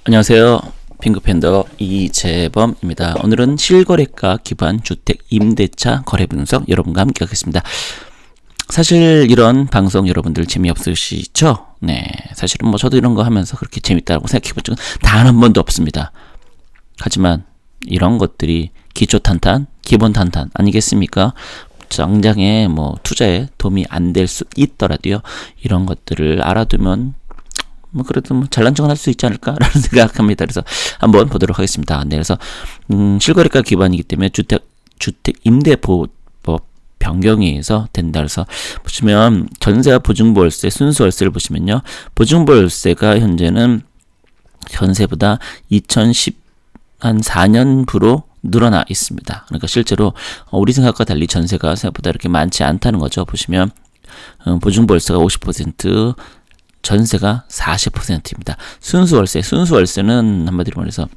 안녕하세요. 핑크팬더 이재범입니다. 오늘은 실거래가 기반 주택 임대차 거래 분석 여러분과 함께 하겠습니다. 사실 이런 방송 여러분들 재미없으시죠? 네, 사실은 저도 이런 거 하면서 그렇게 재밌다고 생각해 본 적은 단 한 번도 없습니다. 하지만 이런 것들이 기초 탄탄, 기본 탄탄 아니겠습니까? 당장에 투자에 도움이 안 될 수 있더라도요. 이런 것들을 알아두면 그래도 잘난 척은 할 수 있지 않을까라는 생각합니다. 그래서 한번 보도록 하겠습니다. 네, 그래서 실거래가 기반이기 때문에 주택 임대보호법 변경에 의해서 된다. 그래서 보시면 전세와 보증보월세, 순수월세를 보시면요, 보증보월세가 현재는 전세보다 2014년부로 늘어나 있습니다. 그러니까 실제로 우리 생각과 달리 전세가 생각보다 이렇게 많지 않다는 거죠. 보시면 보증보월세가 50%, 전세가 40%입니다. 순수월세는 한마디로 말해서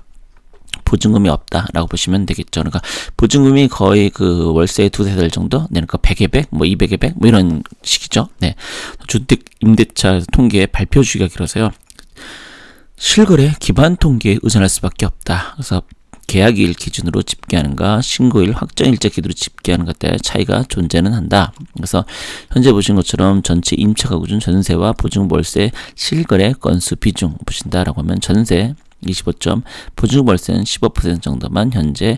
보증금이 없다라고 보시면 되겠죠. 그러니까 보증금이 거의 그 월세의 두세 달 정도 내니까 100에 100, 200에 100 이런 식이죠. 네. 주택 임대차 통계 발표 주기가 길어서요. 실거래 기반 통계에 의존할 수밖에 없다. 그래서 계약일 기준으로 집계하는가, 신고일, 확정일자 기준으로 집계하는가 때문에 차이가 존재는 한다. 그래서 현재 보신 것처럼 전체 임차 가구 중 전세와 보증보월세 실거래 건수 비중 보신다라고 하면 전세 25점, 보증보월세는 15% 정도만 현재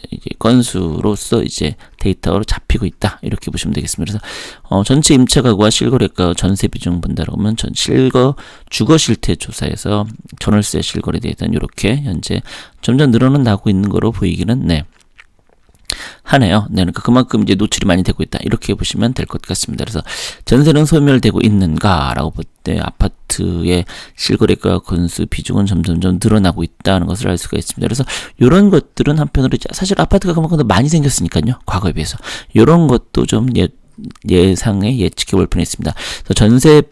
이제 건수로서 이제 데이터로 잡히고 있다. 이렇게 보시면 되겠습니다. 그래서 전체 임차 가구와 실거래가 전세 비중 본다라고 하면 주거 실태 조사에서 전월세 실거래 데이터는 이렇게 현재 점점 늘어나고 있는 거로 보이기는 하네요. 네, 그러니까 그만큼 이제 노출이 많이 되고 있다. 이렇게 보시면 될 것 같습니다. 그래서 전세는 소멸되고 있는가라고 볼 때 아파트의 실거래가 건수 비중은 점점점 늘어나고 있다는 것을 알 수가 있습니다. 그래서 이런 것들은 한편으로 사실 아파트가 그만큼 더 많이 생겼으니까요. 과거에 비해서 이런 것도 좀 예상에 예측해 볼 필요가 있습니다. 그래서 전세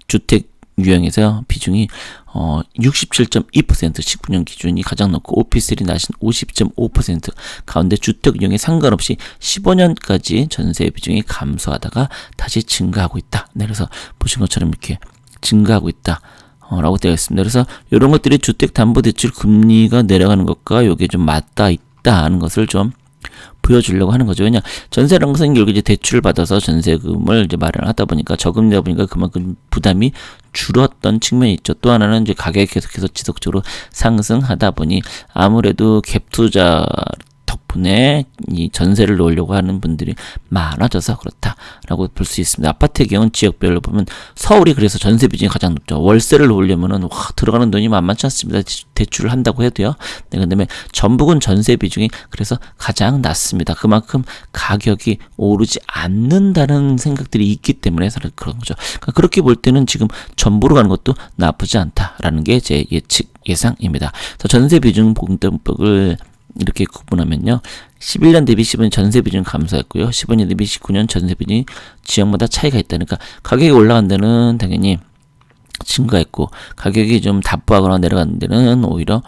주택 유형에서 비중이 67.2%, 19년 기준이 가장 높고 오피스텔이 나신 50.5%, 가운데 주택 유형에 상관없이 15년까지 전세 비중이 감소하다가 다시 증가하고 있다. 네, 그래서 보신 것처럼 이렇게 증가하고 있다. 라고 되어 있습니다. 그래서 이런 것들이 주택담보대출 금리가 내려가는 것과 이게 좀 맞닿아 있다 하는 것을 좀 보여주려고 하는 거죠. 왜냐, 전세라는 것은 결국 이제 대출을 받아서 전세금을 이제 마련하다 보니까 저금리다 보니까 그만큼 부담이 줄었던 측면이 있죠. 또 하나는 이제 가격이 계속해서 지속적으로 상승하다 보니 아무래도 갭 투자 덕분에 이 전세를 놓으려고 하는 분들이 많아져서 그렇다라고 볼 수 있습니다. 아파트의 경우는 지역별로 보면 서울이 그래서 전세 비중이 가장 높죠. 월세를 놓으려면은 들어가는 돈이 만만치 않습니다. 대출을 한다고 해도요. 네, 그다음에 전북은 전세 비중이 그래서 가장 낮습니다. 그만큼 가격이 오르지 않는다는 생각들이 있기 때문에 그런 거죠. 그러니까 그렇게 볼 때는 지금 전부로 가는 것도 나쁘지 않다라는 게 제 예상입니다. 그래서 전세 비중 공정법을 이렇게 구분하면요, 11년 대비 15년 전세 비중 감소했고요, 15년 대비 19년 전세 비중이 지역마다 차이가 있다니까 가격이 올라간 데는 당연히 증가했고 가격이 좀 답보하거나 내려간 데는 오히려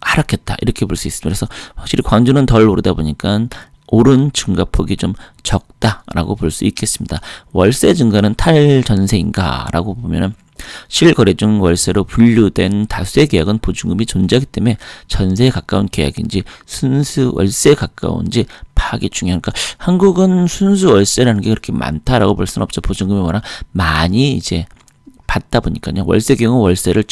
하락했다, 이렇게 볼 수 있습니다. 그래서 확실히 광주는 덜 오르다 보니까 오른 증가폭이 좀 적다라고 볼 수 있겠습니다. 월세 증가는 탈전세인가라고 보면은 실거래 중 월세로 분류된 다수의 계약은 보증금이 존재하기 때문에 전세에 가까운 계약인지 순수 월세에 가까운지 파악이 중요하니까 한국은 순수 월세라는 게 그렇게 많다라고 볼 수는 없죠. 보증금이 워낙 많이 이제 받다 보니까요. 월세 경우 월세를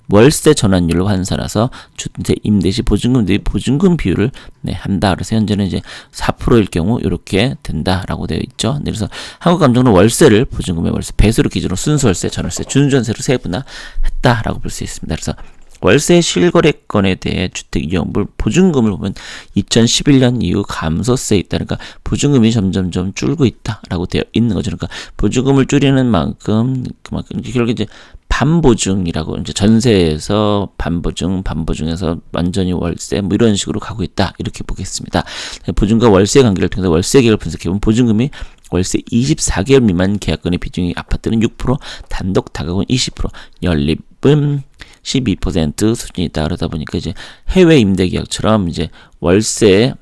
월세 전환율로 환산해서 주택 임대 시 보증금 대비 보증금 비율을 한다. 그래서 현재는 이제 4%일 경우 이렇게 된다라고 되어 있죠. 네, 그래서 한국감정은 월세를 보증금의 월세 배수를 기준으로 순수월세, 전월세, 준전세로 세분화했다라고 볼 수 있습니다. 그래서 월세 실거래건에 대해 주택이용물 보증금을 보면 2011년 이후 감소세에 있다. 그러니까 보증금이 점점점 줄고 있다라고 되어 있는 거죠. 그러니까 보증금을 줄이는 만큼 그만큼 결국 이제 반보증이라고 이제 전세에서 반보증에서 완전히 월세 이런 식으로 가고 있다, 이렇게 보겠습니다. 보증과 월세 관계를 통해서 월세 계획을 분석해보면 보증금이 월세 24개월 미만 계약건의 비중이 아파트는 6%, 단독 다가구는 20%, 연립은 12% 수준이다. 그러다 보니까 이제 해외 임대 계약처럼 이제 월세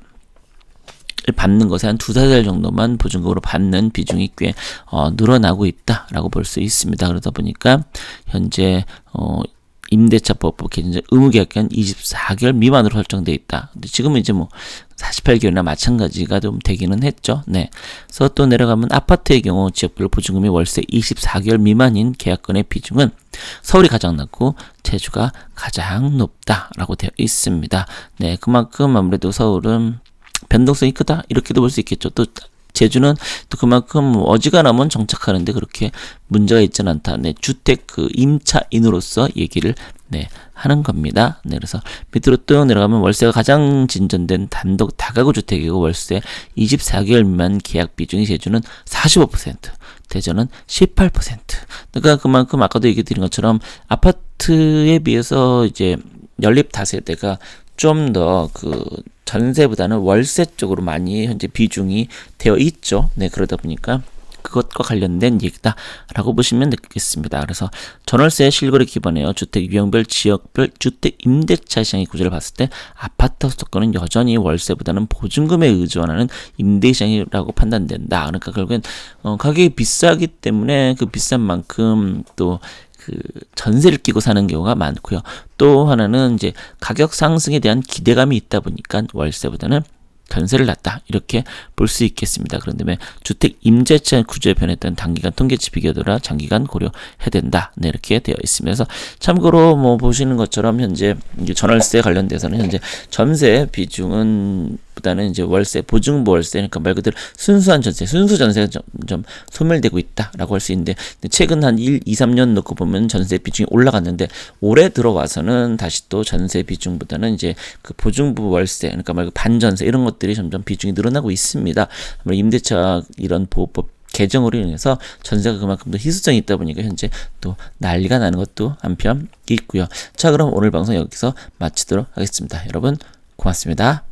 받는 것에 한 2-4달 정도만 보증금으로 받는 비중이 꽤 늘어나고 있다라고 볼 수 있습니다. 그러다 보니까 현재 임대차법 개정 의무계약기간 24개월 미만으로 설정되어 있다. 근데 지금은 이제 뭐 48개월이나 마찬가지가 좀 되기는 했죠. 네. 그래서 또 내려가면 아파트의 경우 지역별로 보증금이 월세 24개월 미만인 계약건의 비중은 서울이 가장 낮고 제주가 가장 높다라고 되어 있습니다. 네, 그만큼 아무래도 서울은 변동성이 크다 이렇게도 볼 수 있겠죠. 또 제주는 또 그만큼 어지간하면 정착하는데 그렇게 문제가 있지는 않다. 네, 주택 임차인으로서 얘기를 하는 겁니다. 네, 그래서 밑으로 또 내려가면 월세가 가장 진전된 단독 다가구 주택이고 월세 24개월 미만 계약 비중이 제주는 45%, 대전은 18%. 그러니까 그만큼 아까도 얘기 드린 것처럼 아파트에 비해서 이제 연립 다세대가 좀 더 전세보다는 월세 쪽으로 많이 현재 비중이 되어 있죠. 네, 그러다 보니까 그것과 관련된 얘기다라고 보시면 되겠습니다. 그래서 전월세 실거래 기반에요. 주택 유형별, 지역별 주택 임대차 시장의 구조를 봤을 때 아파트 수도권은 여전히 월세보다는 보증금에 의존하는 임대 시장이라고 판단된다. 그러니까 결국엔 가격이 비싸기 때문에 그 비싼 만큼 또 전세를 끼고 사는 경우가 많고요. 또 하나는 이제 가격 상승에 대한 기대감이 있다 보니까 월세보다는 전세를 놨다 이렇게 볼 수 있겠습니다. 그런데 주택 임대차 구조에 변했던 단기간 통계치 비교도라 장기간 고려해야 된다. 네, 이렇게 되어 있습니다. 그래서 참고로 뭐 보시는 것처럼 현재 전월세 관련돼서는 현재 전세 비중은 보다는 이제 월세, 보증부 월세, 그러니까 말 그대로 순수한 전세, 순수 전세가 좀 소멸되고 있다라고 할 수 있는데 최근 한 1-2-3년 놓고 보면 전세 비중이 올라갔는데 올해 들어와서는 다시 또 전세 비중보다는 이제 그 보증부 월세, 그러니까 말 반전세 이런 것들이 점점 비중이 늘어나고 있습니다. 임대차 이런 보호법 개정으로 인해서 전세가 그만큼 더 희소성이 있다 보니까 현재 또 난리가 나는 것도 한편 있고요. 자, 그럼 오늘 방송 여기서 마치도록 하겠습니다. 여러분 고맙습니다.